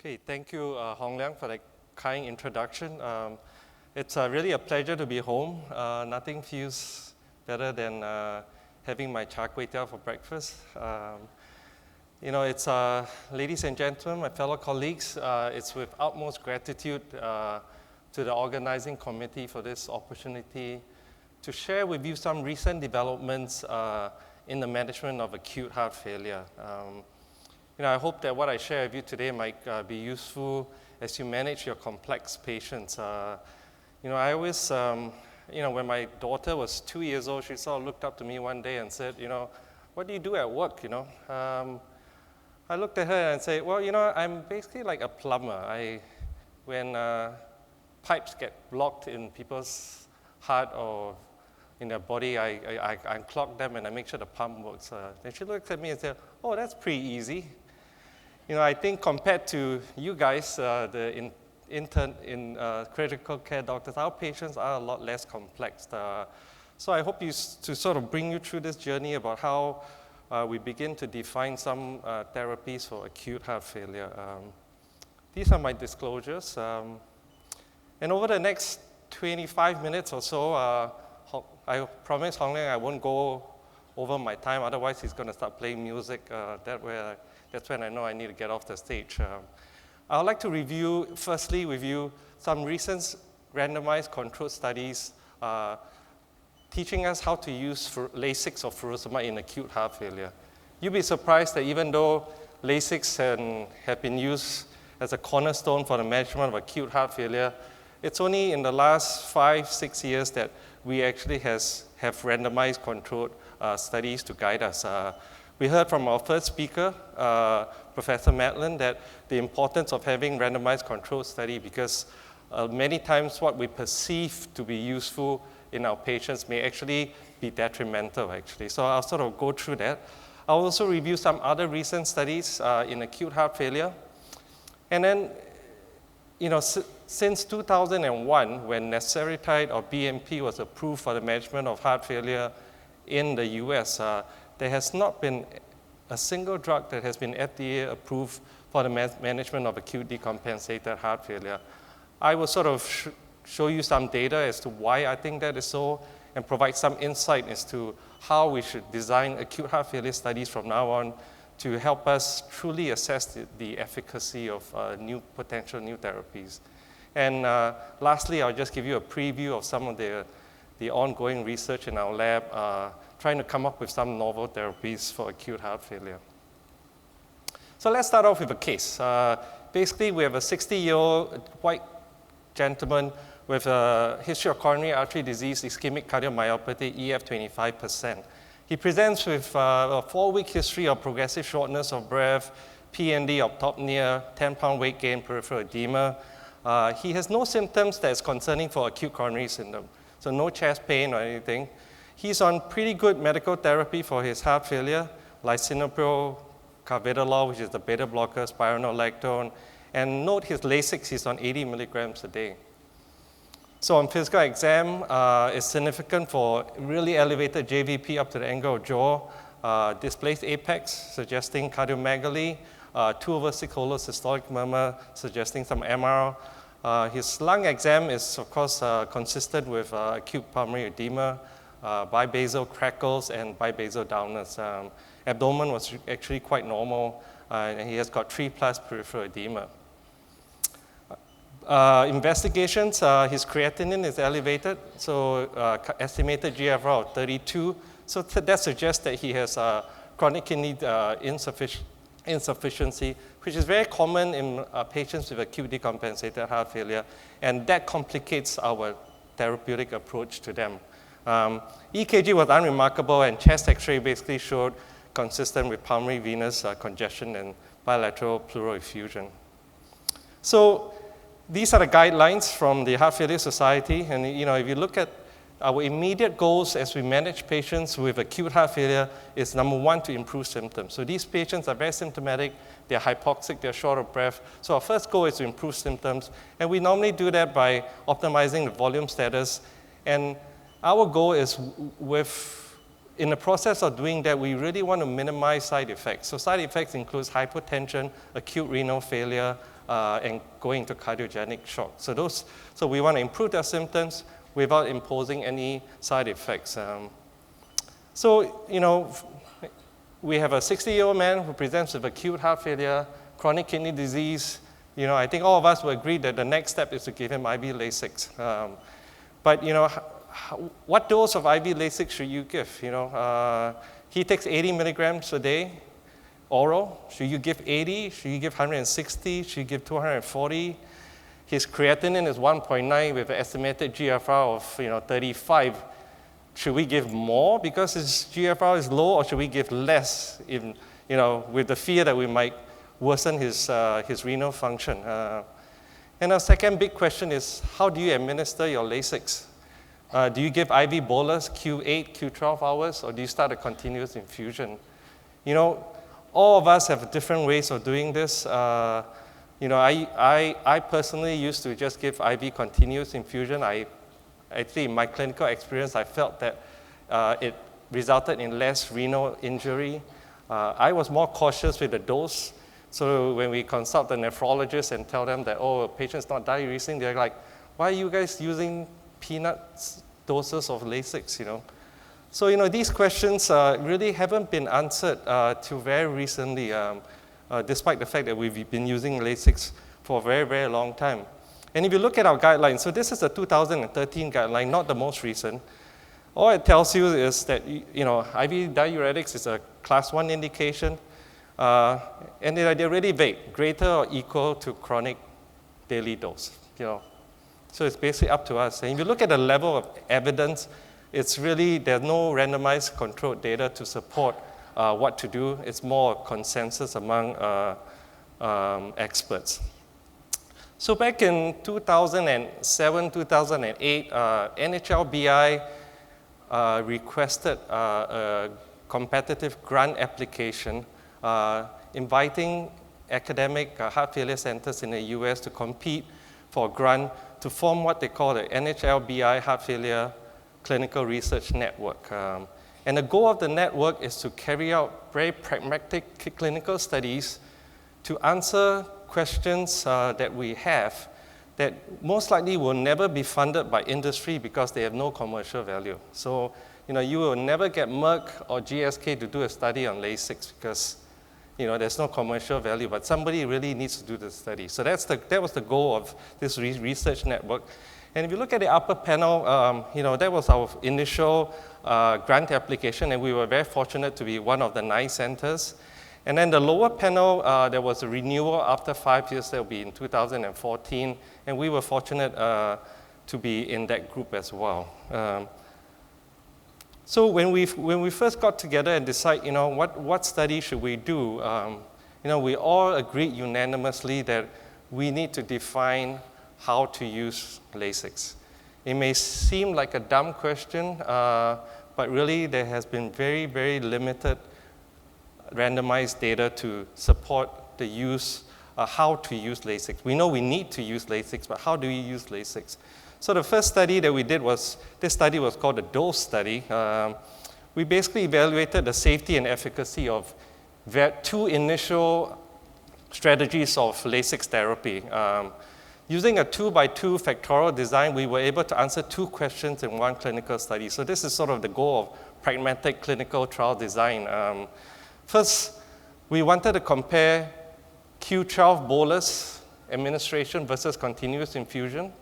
Okay, thank you, Hong Liang, for that kind introduction. It's really a pleasure to be home. Nothing feels better than having my char kway teow for breakfast. It's ladies and gentlemen, my fellow colleagues, it's with utmost gratitude to the organizing committee for this opportunity to share with you some recent developments in the management of acute heart failure. I hope that what I share with you today might be useful as you manage your complex patients. I always, when my daughter was 2 years old, she sort of looked up to me one day and said, what do you do at work, I looked at her and said, well, I'm basically like a plumber. When pipes get blocked in people's heart or in their body, I unclog them and I make sure the pump works. Then she looked at me and said, oh, that's pretty easy. I think compared to you guys, the critical care doctors, our patients are a lot less complex. So I hope to sort of bring you through this journey about how we begin to define some therapies for acute heart failure. These are my disclosures. And over the next 25 minutes or so, I promise Hong Liang I won't go over my time, otherwise he's going to start playing music. That's when I know I need to get off the stage. I would like to review, firstly, with you some recent randomized controlled studies teaching us how to use Lasix or Frusemide in acute heart failure. You'll be surprised that even though Lasix have been used as a cornerstone for the management of acute heart failure, it's only in the last 5-6 years that we actually have randomized controlled studies to guide us. We heard from our first speaker, Professor Madeline, that the importance of having randomized controlled study because many times what we perceive to be useful in our patients may actually be detrimental, actually. So I'll sort of go through that. I'll also review some other recent studies in acute heart failure. And then, since 2001, when Neceritide or BMP was approved for the management of heart failure in the US, there has not been a single drug that has been FDA approved for the management of acute decompensated heart failure. I will sort of show you some data as to why I think that is so and provide some insight as to how we should design acute heart failure studies from now on to help us truly assess the efficacy of potential new therapies. And lastly, I'll just give you a preview of some of the ongoing research in our lab trying to come up with some novel therapies for acute heart failure. So let's start off with a case. Basically, we have a 60-year-old white gentleman with a history of coronary artery disease, ischemic cardiomyopathy, EF 25%. He presents with a 4-week history of progressive shortness of breath, PND, optopnea, 10-pound weight gain, peripheral edema. He has no symptoms that is concerning for acute coronary syndrome, so no chest pain or anything. He's on pretty good medical therapy for his heart failure, lisinopril, carvedilol, which is the beta blocker, spironolactone, and note his Lasix, he's on 80 milligrams a day. So on physical exam, it's significant for really elevated JVP up to the angle of jaw, displaced apex, suggesting cardiomegaly, 2/6 holosystolic murmur, suggesting some MR. His lung exam is, of course, consistent with acute pulmonary edema, bibasal crackles, and bibasal downers. Abdomen was actually quite normal, and he has got 3+ peripheral edema. Investigations, his creatinine is elevated, so estimated GFR of 32. So that suggests that he has chronic kidney insufficiency, which is very common in patients with acute decompensated heart failure, and that complicates our therapeutic approach to them. EKG was unremarkable, and chest X-ray basically showed consistent with pulmonary venous congestion and bilateral pleural effusion. So these are the guidelines from the Heart Failure Society, and if you look at our immediate goals as we manage patients with acute heart failure is number 1, to improve symptoms. So these patients are very symptomatic, they're hypoxic, they're short of breath. So our first goal is to improve symptoms, and we normally do that by optimizing the volume status. And our goal is in the process of doing that, we really want to minimize side effects. So side effects includes hypotension, acute renal failure, and going into cardiogenic shock. So we want to improve their symptoms without imposing any side effects. We have a 60-year-old man who presents with acute heart failure, chronic kidney disease. I think all of us will agree that the next step is to give him IV Lasix. But what dose of IV Lasix should you give? He takes 80 milligrams a day, oral. Should you give 80? Should you give 160? Should you give 240? His creatinine is 1.9 with an estimated GFR of 35. Should we give more because his GFR is low, or should we give less, with the fear that we might worsen his renal function? And our second big question is, how do you administer your Lasix? Do you give IV bolus Q8, Q12 hours, or do you start a continuous infusion? All of us have different ways of doing this. I personally used to just give IV continuous infusion. I think in my clinical experience, I felt that it resulted in less renal injury. I was more cautious with the dose. So when we consult the nephrologist and tell them that, a patient's not diuresing, they're like, why are you guys using peanut doses of Lasix, So, these questions really haven't been answered till very recently, despite the fact that we've been using Lasix for a very, very long time. And if you look at our guidelines, so this is a 2013 guideline, not the most recent. All it tells you is that, IV diuretics is a class 1 indication, and they're really vague, greater or equal to chronic daily dose, So it's basically up to us. And if you look at the level of evidence, it's really, there's no randomized controlled data to support what to do. It's more consensus among experts. So back in 2007, 2008, NHLBI requested a competitive grant application inviting academic heart failure centers in the US to compete for a grant to form what they call the NHLBI Heart Failure Clinical Research Network. And the goal of the network is to carry out very pragmatic clinical studies to answer questions that we have that most likely will never be funded by industry because they have no commercial value. So, you will never get Merck or GSK to do a study on Lasix because, there's no commercial value, but somebody really needs to do the study. So that was the goal of this research network. And if you look at the upper panel, that was our initial grant application, and we were very fortunate to be one of the 9 centers. And then the lower panel, there was a renewal after 5 years. That will be in 2014, and we were fortunate to be in that group as well. So when we first got together and decided, what study should we do, we all agreed unanimously that we need to define how to use Lasix. It may seem like a dumb question, but really there has been very, very limited randomized data to support the use, how to use Lasix. We know we need to use Lasix, but how do we use Lasix? So the first study that we did this study was called the DOSE study. We basically evaluated the safety and efficacy of 2 initial strategies of Lasix therapy. Using a 2x2 factorial design, we were able to answer 2 questions in 1 clinical study. So this is sort of the goal of pragmatic clinical trial design. First, we wanted to compare Q12 bolus administration versus continuous infusion.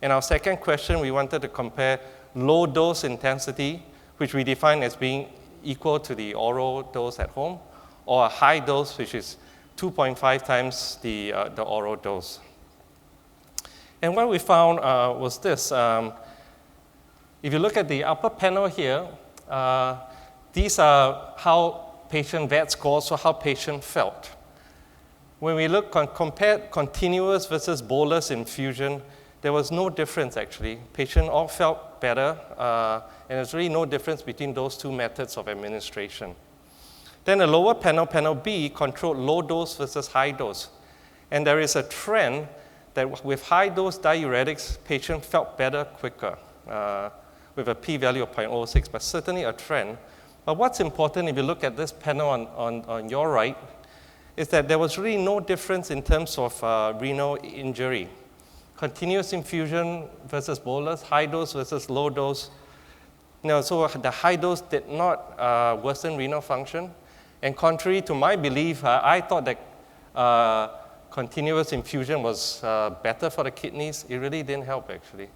And our second question, we wanted to compare low dose intensity, which we define as being equal to the oral dose at home, or a high dose, which is 2.5 times the oral dose. And what we found was this. If you look at the upper panel here, these are how patient VAT scores, so how patient felt. When we compared continuous versus bolus infusion, there was no difference actually. Patient all felt better, and there's really no difference between those 2 methods of administration. Then the lower panel, panel B, controlled low dose versus high dose. And there is a trend that with high dose diuretics, patient felt better quicker with a p-value of 0.06, but certainly a trend. But what's important if you look at this panel on your right, is that there was really no difference in terms of renal injury. Continuous infusion versus bolus, high dose versus low dose. So the high dose did not worsen renal function. And contrary to my belief, I thought that continuous infusion was better for the kidneys. It really didn't help, actually.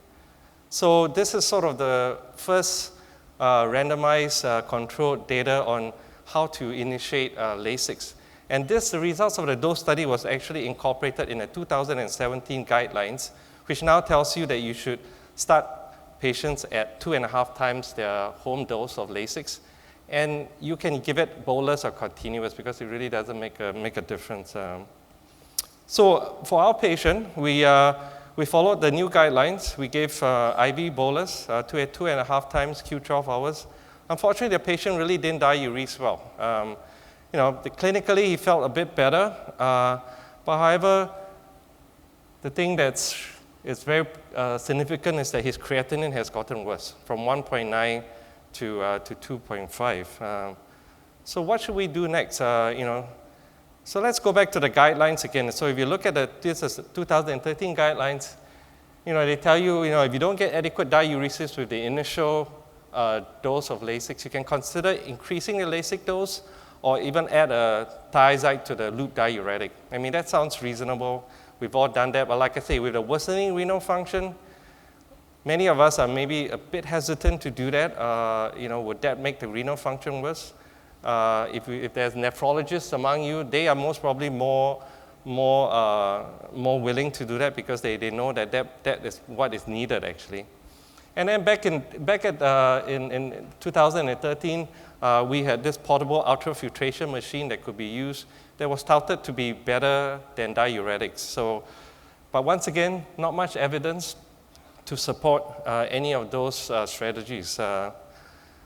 So this is sort of the first randomized controlled data on how to initiate LASIX. And the results of the dose study was actually incorporated in the 2017 guidelines, which now tells you that you should start patients at 2.5 times their home dose of LASIX. And you can give it bolus or continuous because it really doesn't make a difference. So for our patient, we followed the new guidelines. We gave IV bolus to 2.5 times Q12 hours. Unfortunately, the patient really didn't diurese well. Clinically, he felt a bit better. But however, the thing is very significant is that his creatinine has gotten worse from 1.9 to 2.5. So what should we do next? So let's go back to the guidelines again. So if you look at this is 2013 guidelines, they tell you, if you don't get adequate diuresis with the initial dose of LASIX, you can consider increasing the LASIX dose or even add a thiazide to the loop diuretic. I mean, that sounds reasonable. We've all done that, but like I say, with the worsening renal function, many of us are maybe a bit hesitant to do that. Would that make the renal function worse? If there's nephrologists among you, they are most probably more willing to do that because they know that is what is needed, actually. And then back in 2013, we had this portable ultrafiltration machine that could be used that was touted to be better than diuretics. But once again, not much evidence to support any of those strategies.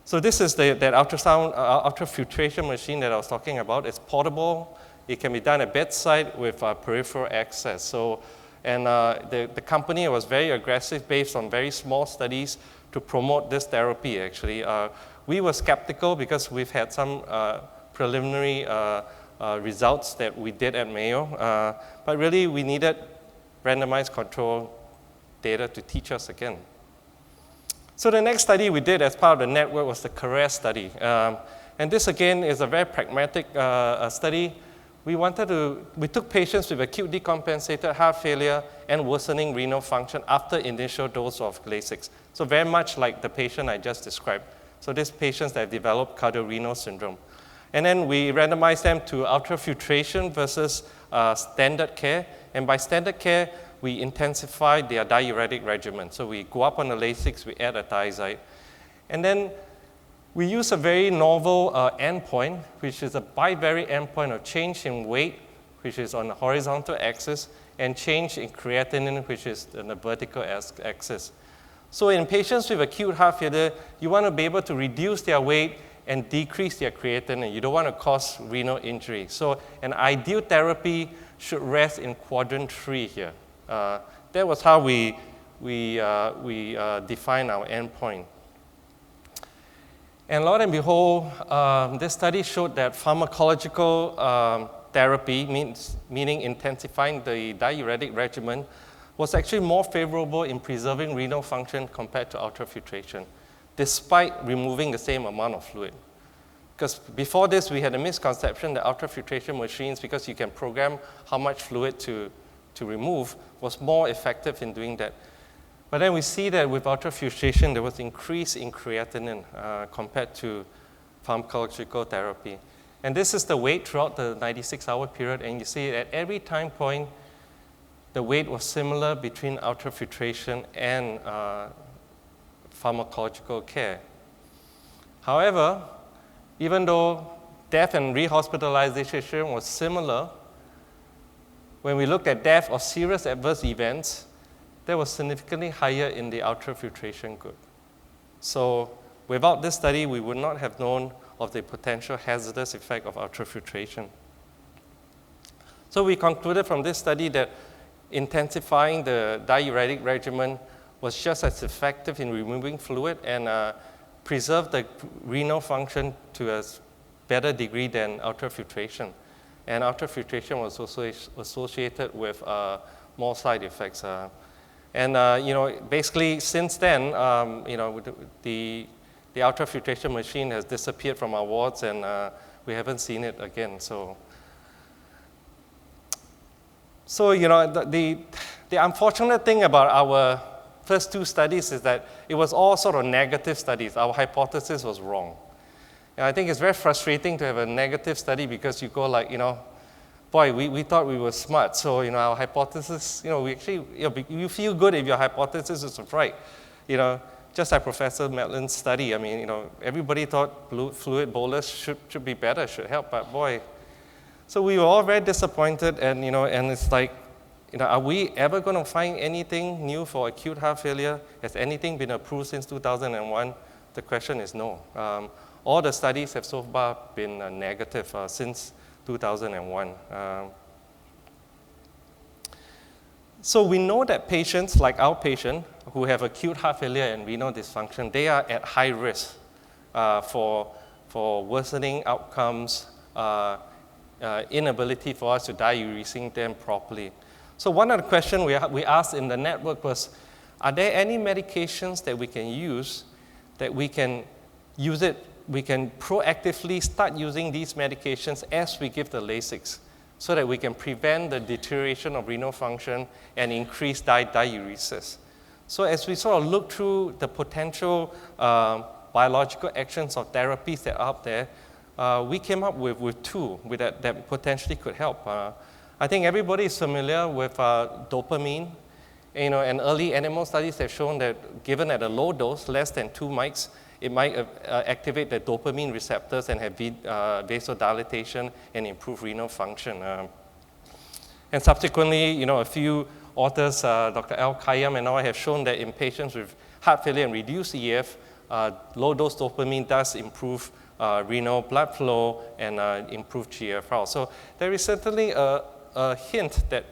So this is that ultrafiltration machine that I was talking about. It's portable. It can be done at bedside with peripheral access. The company was very aggressive based on very small studies to promote this therapy, actually. We were skeptical because we've had some preliminary results that we did at Mayo. But really, we needed randomized control data to teach us again. So the next study we did as part of the network was the CARES study. And this, again, is a very pragmatic study. We took patients with acute decompensated heart failure and worsening renal function after initial dose of LASIX. So very much like the patient I just described. So these patients that have developed cardiorenal syndrome. And then we randomized them to ultrafiltration versus standard care. And by standard care, we intensified their diuretic regimen. So we go up on the LASIX, we add a thiazide. And then we use a very novel endpoint, which is a bivariate endpoint of change in weight, which is on the horizontal axis, and change in creatinine, which is on the vertical axis. So in patients with acute heart failure, you want to be able to reduce their weight and decrease their creatinine. You don't want to cause renal injury. So an ideal therapy should rest in quadrant 3 here. That was how we define our endpoint. And lo and behold, this study showed that pharmacological therapy, meaning intensifying the diuretic regimen, was actually more favorable in preserving renal function compared to ultrafiltration, despite removing the same amount of fluid. Because before this, we had a misconception that ultrafiltration machines, because you can program how much fluid to remove, was more effective in doing that. But then we see that with ultrafiltration, there was increase in creatinine compared to pharmacological therapy. And this is the weight throughout the 96-hour period, and you see at every time point, the weight was similar between ultrafiltration and pharmacological care. However, even though death and rehospitalization was similar, when we looked at death or serious adverse events, that was significantly higher in the ultrafiltration group. So without this study, we would not have known of the potential hazardous effect of ultrafiltration. So we concluded from this study that intensifying the diuretic regimen was just as effective in removing fluid and preserved the renal function to a better degree than ultrafiltration. and ultrafiltration was also associated with more side effects. Basically since then, the ultrafiltration machine has disappeared from our wards, and we haven't seen it again. So the unfortunate thing about our first two studies is that it was all sort of negative studies. Our hypothesis was wrong. And I think it's very frustrating to have a negative study because you go like, boy, we thought we were smart. So, our hypothesis, we actually, you feel good if your hypothesis is right. Just like Professor Medlin's study, everybody thought fluid bolus should be better, should help, but boy. So we were all very disappointed, and it's like, are we ever going to find anything new for acute heart failure? Has anything been approved since 2001? The question is no. All the studies have so far been negative since 2001. So we know that patients, like our patient, who have acute heart failure and renal dysfunction, they are at high risk for worsening outcomes, inability for us to diuresing them properly. So one of the questions we asked in the network was, are there any medications that we can use that we can proactively start using these medications as we give the Lasix, so that we can prevent the deterioration of renal function and increase diuresis? So as we sort of look through the potential biological actions of therapies that are out there, we came up with two that potentially could help. I think everybody is familiar with dopamine. And early animal studies have shown that given at a low dose, less than 2 mics, it might activate the dopamine receptors and have vasodilatation and improve renal function. And subsequently, a few authors, Dr. Al Khayyam and I, have shown that in patients with heart failure and reduced EF, low-dose dopamine does improve renal blood flow and improve GFR. So there is certainly a hint that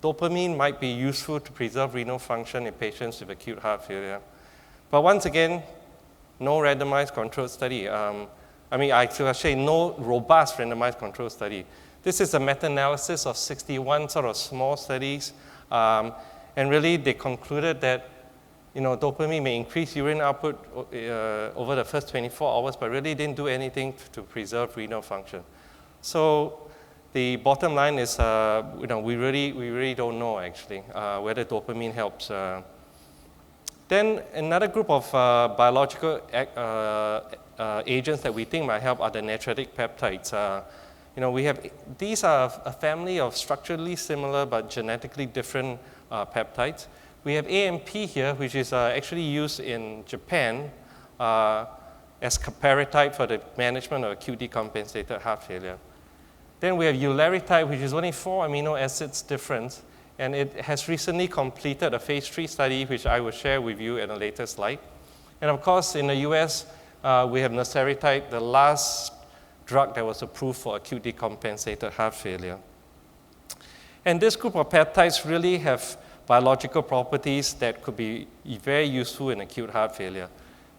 dopamine might be useful to preserve renal function in patients with acute heart failure. But once again, no randomized controlled study. I should say no robust randomized controlled study. This is a meta-analysis of 61 sort of small studies, and really they concluded that dopamine may increase urine output over the first 24 hours, but really didn't do anything to preserve renal function. So the bottom line is, we really don't know actually whether dopamine helps. Then another group of biological agents that we think might help are the natriuretic peptides. These are a family of structurally similar but genetically different peptides. We have AMP here, which is actually used in Japan as caparitype for the management of acute decompensated heart failure. Then we have eularitide, which is only 4 amino acids difference, and it has recently completed a phase 3 study, which I will share with you in a later slide. And of course, in the US, we have neceritide, the last drug that was approved for acute decompensated heart failure. And this group of peptides really have biological properties that could be very useful in acute heart failure.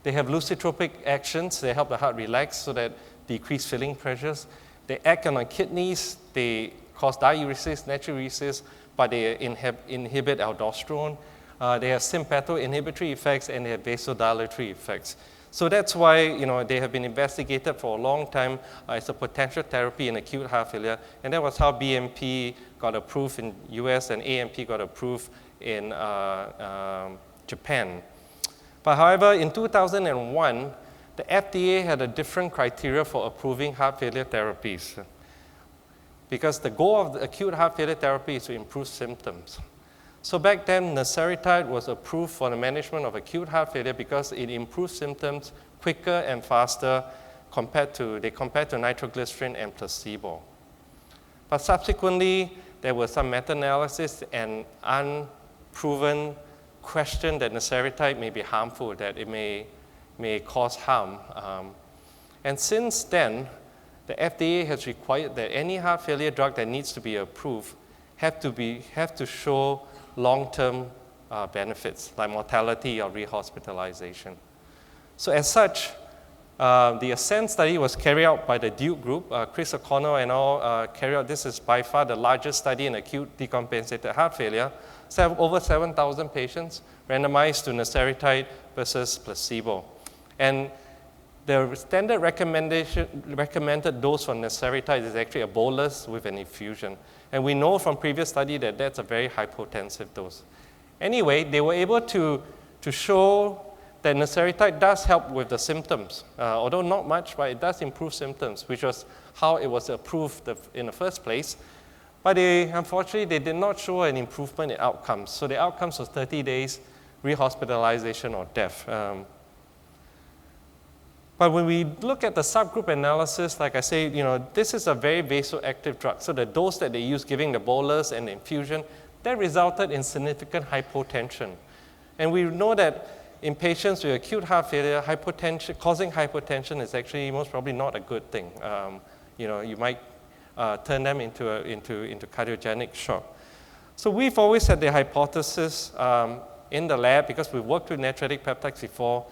They have lucitropic actions. They help the heart relax so that decrease filling pressures. They act on the kidneys. They cause diuresis, natriuresis, but they inhibit aldosterone. They have sympathoinhibitory effects, and they have vasodilatory effects. So that's why they have been investigated for a long time as a potential therapy in acute heart failure, and that was how BMP got approved in US and AMP got approved in Japan. But however, in 2001, the FDA had a different criteria for approving heart failure therapies, because the goal of the acute heart failure therapy is to improve symptoms. So back then, neceritide was approved for the management of acute heart failure because it improves symptoms quicker and faster compared to nitroglycerin and placebo. But subsequently, there was some meta-analysis and unproven question that neceritide may be harmful, that it may cause harm. And since then, the FDA has required that any heart failure drug that needs to be approved have to show long-term benefits, like mortality or rehospitalization. So as such, The ASCEND study was carried out by the Duke group. Chris O'Connell and all carried out. This is by far the largest study in acute decompensated heart failure. Over 7,000 patients randomized to neceritide versus placebo. And the standard recommended dose for neceritide is actually a bolus with an infusion. And we know from previous study that that's a very hypotensive dose. Anyway, they were able to show that neceritide does help with the symptoms, although not much, but it does improve symptoms, which was how it was approved in the first place. But unfortunately, they did not show an improvement in outcomes. So the outcomes was 30 days, rehospitalization or death. But when we look at the subgroup analysis, like I say, this is a very vasoactive drug. So the dose that they used, giving the bolus and the infusion, that resulted in significant hypotension. And we know that in patients with acute heart failure, causing hypotension is actually most probably not a good thing. You might turn them into cardiogenic shock. So we've always had the hypothesis in the lab, because we've worked with natriuretic peptides before,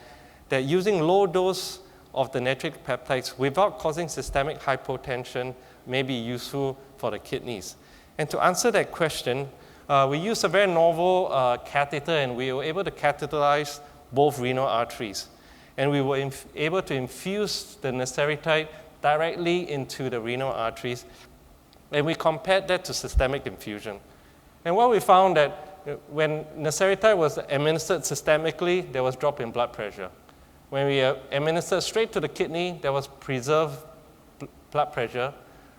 that using low dose of the natriuretic peptides without causing systemic hypotension may be useful for the kidneys. And to answer that question, we used a very novel catheter, and we were able to catheterize both renal arteries. And we were able to infuse the neceritide directly into the renal arteries, and we compared that to systemic infusion. And what we found that when neceritide was administered systemically, there was drop in blood pressure. When we administered straight to the kidney, there was preserved blood pressure.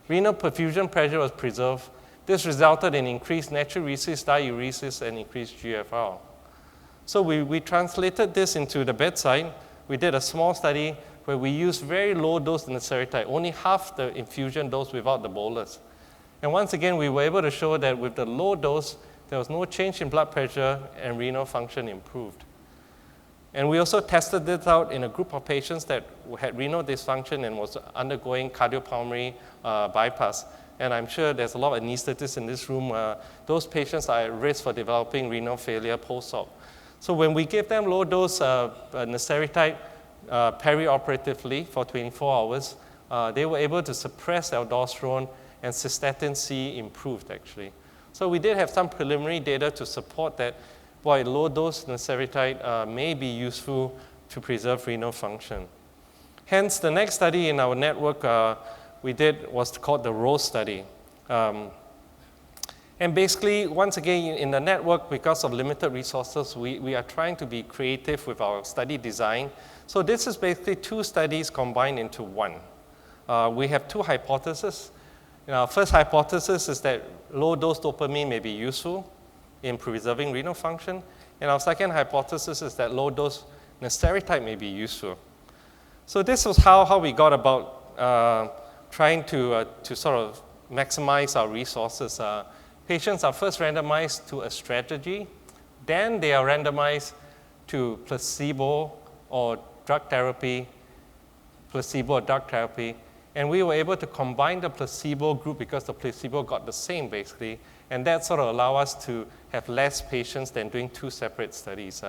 Renal perfusion pressure was preserved. This resulted in increased natriuresis, diuresis, and increased GFR. So we translated this into the bedside. We did a small study where we used very low dose neceritide, only half the infusion dose without the bolus. And once again, we were able to show that with the low dose, there was no change in blood pressure and renal function improved. And we also tested this out in a group of patients that had renal dysfunction and was undergoing cardiopulmonary bypass. And I'm sure there's a lot of anesthetists in this room. Those patients are at risk for developing renal failure post-op. So when we gave them low-dose neceritide perioperatively for 24 hours, they were able to suppress aldosterone, and cystatin C improved, actually. So we did have some preliminary data to support that low-dose neceritide may be useful to preserve renal function. Hence, the next study in our network we did was called the ROSE study. And basically, once again, in the network, because of limited resources, we are trying to be creative with our study design. So this is basically two studies combined into one. We have two hypotheses. Our first hypothesis is that low-dose dopamine may be useful in preserving renal function. And our second hypothesis is that low-dose neceritide may be useful. So this was how we got about trying to sort of maximize our resources. Patients are first randomized to a strategy, then they are randomized to placebo or drug therapy, and we were able to combine the placebo group because the placebo got the same, basically, and that sort of allowed us to have less patients than doing two separate studies.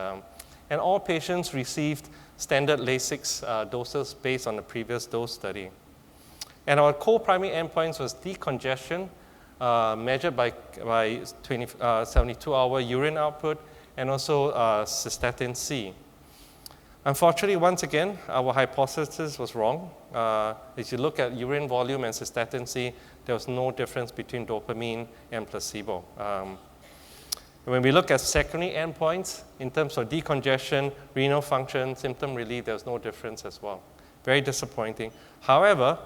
And all patients received standard Lasix doses based on the previous dose study. And our co-primary endpoints was decongestion, measured by 72-hour urine output, and also cystatin C. Unfortunately, once again, our hypothesis was wrong. If you look at urine volume and cystatin C, there was no difference between dopamine and placebo. When we look at secondary endpoints, in terms of decongestion, renal function, symptom relief, there was no difference as well. Very disappointing. However,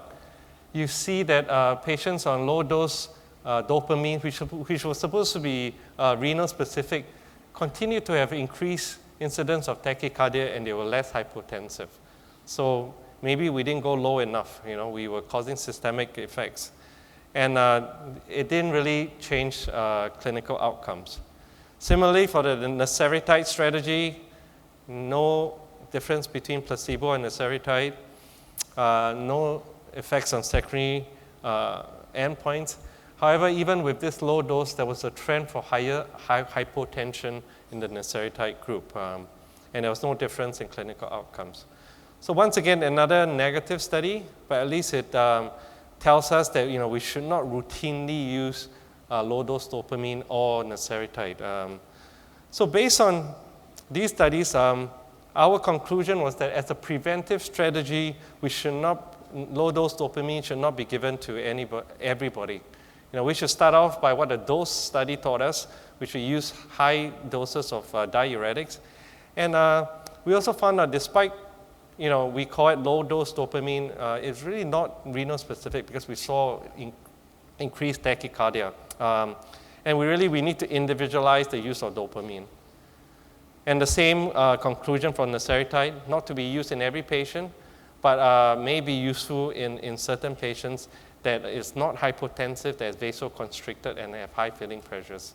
you see that patients on low-dose dopamine, which was supposed to be renal-specific, continue to have increased incidence of tachycardia, and they were less hypotensive. So maybe we didn't go low enough. We were causing systemic effects. And it didn't really change clinical outcomes. Similarly, for the neceritide strategy, no difference between placebo and neceritide, no effects on secondary endpoints. However, even with this low dose, there was a trend for high hypotension in the neceritide group, and there was no difference in clinical outcomes. So once again, another negative study, but at least it tells us that we should not routinely use low-dose dopamine or neceritide. So based on these studies, our conclusion was that as a preventive strategy, low-dose dopamine should not be given to everybody. We should start off by what the dose study taught us. We should use high doses of diuretics. And we also found that despite, we call it low-dose dopamine, it's really not renal specific because we saw increased tachycardia. And we need to individualize the use of dopamine. And the same conclusion from neceritide, not to be used in every patient, but may be useful in certain patients that is not hypotensive, that is vasoconstricted, and have high filling pressures.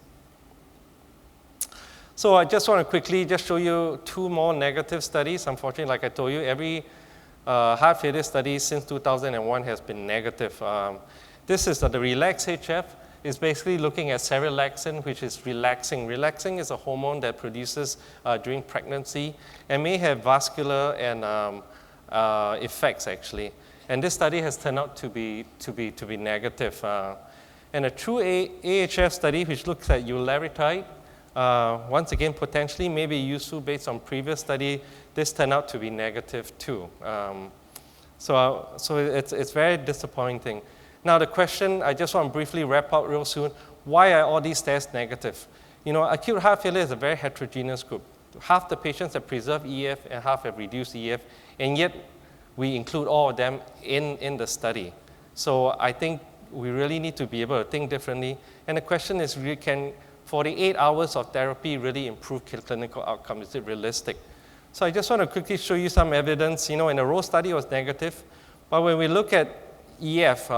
So I just want to quickly just show you two more negative studies. Unfortunately, like I told you, every heart failure study since 2001 has been negative. This is the RELAX-HF. It's basically looking at serelaxin, which is relaxing. Relaxing is a hormone that produces during pregnancy and may have vascular and effects, actually. And this study has turned out to be negative. And a true AHF study, which looks at ularitide, once again, potentially may be useful based on previous study. This turned out to be negative too. So it's very disappointing. Now the question, I just want to briefly wrap up real soon. Why are all these tests negative? Acute heart failure is a very heterogeneous group. Half the patients have preserved EF and half have reduced EF, and yet we include all of them in the study. So I think we really need to be able to think differently. And the question is, can 48 hours of therapy really improve clinical outcome? Is it realistic? So I just want to quickly show you some evidence. In the Roe study, it was negative. But when we look at EF,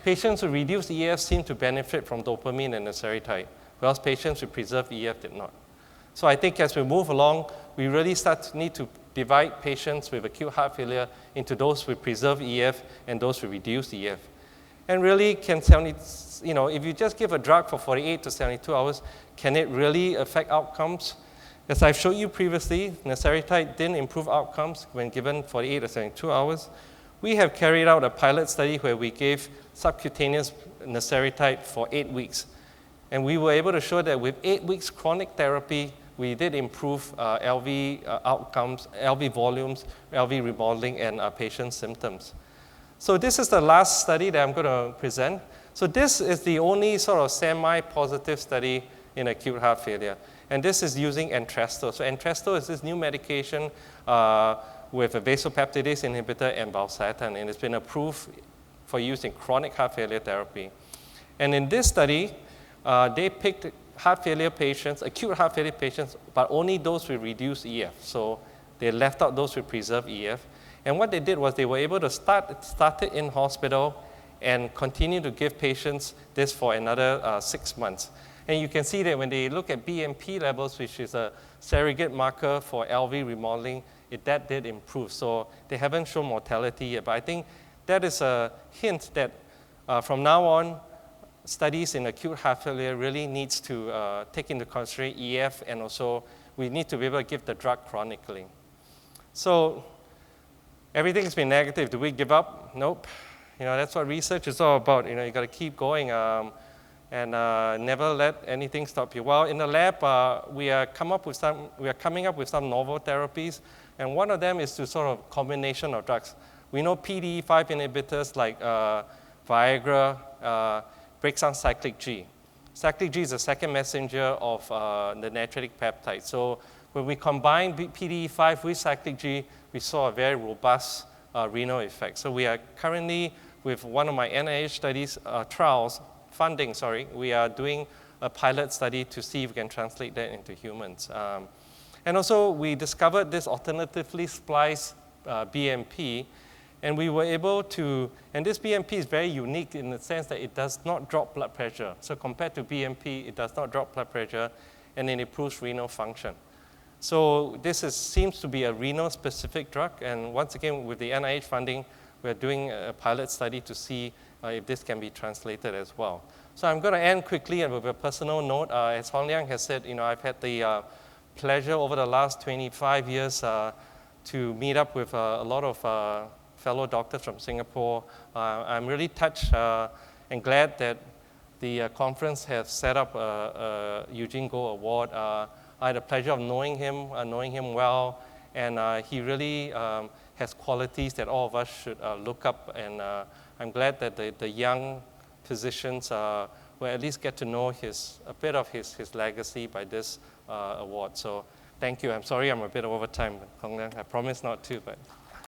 patients who reduced EF seem to benefit from dopamine and neceritide, whereas patients who preserved EF did not. So I think as we move along, we really need to divide patients with acute heart failure into those with preserved EF and those with reduced EF. And really, if you just give a drug for 48 to 72 hours, can it really affect outcomes? As I've showed you previously, neceritide didn't improve outcomes when given 48 to 72 hours. We have carried out a pilot study where we gave subcutaneous neceritide for 8 weeks. And we were able to show that with 8 weeks chronic therapy, we did improve LV outcomes, LV volumes, LV remodeling, and patient symptoms. So this is the last study that I'm going to present. So this is the only sort of semi-positive study in acute heart failure. And this is using Entresto. So Entresto is this new medication with a vasopeptidase inhibitor and valsartan, and it's been approved for use in chronic heart failure therapy. And in this study, they picked heart failure patients, acute heart failure patients, but only those with reduced EF. So they left out those with preserved EF. And what they did was they were able to start it in hospital and continue to give patients this for another 6 months. And you can see that when they look at BMP levels, which is a surrogate marker for LV remodeling, that did improve. So they haven't shown mortality yet, but I think that is a hint that from now on, studies in acute heart failure really needs to take into consideration EF, and also we need to be able to give the drug chronically. So everything's been negative. Do we give up? Nope. That's what research is all about. You got to keep going and never let anything stop you. Well, in the lab, we are coming up with some novel therapies, and one of them is to sort of combination of drugs. We know PDE5 inhibitors like Viagra breaks down cyclic G. Cyclic G is the second messenger of the natriuretic peptide. So when we combine PDE5 with cyclic G, we saw a very robust renal effect. So we are currently, with one of my NIH studies, we are doing a pilot study to see if we can translate that into humans. And also, we discovered this alternatively spliced BMP, and we were able to, and this BMP is very unique in the sense that it does not drop blood pressure. So compared to BMP, it does not drop blood pressure, and it improves renal function. So this seems to be a renal-specific drug, and once again, with the NIH funding, we're doing a pilot study to see if this can be translated as well. So I'm going to end quickly and with a personal note. As Horng has said, I've had the pleasure over the last 25 years to meet up with a lot of fellow doctors from Singapore. I'm really touched and glad that the conference has set up a Eugene Goh Award. I had the pleasure of knowing him well, and he really has qualities that all of us should look up, and I'm glad that the young physicians will at least get to know a bit of his legacy by this award. So thank you. I'm sorry I'm a bit over time, Hong Leong. I promise not to, but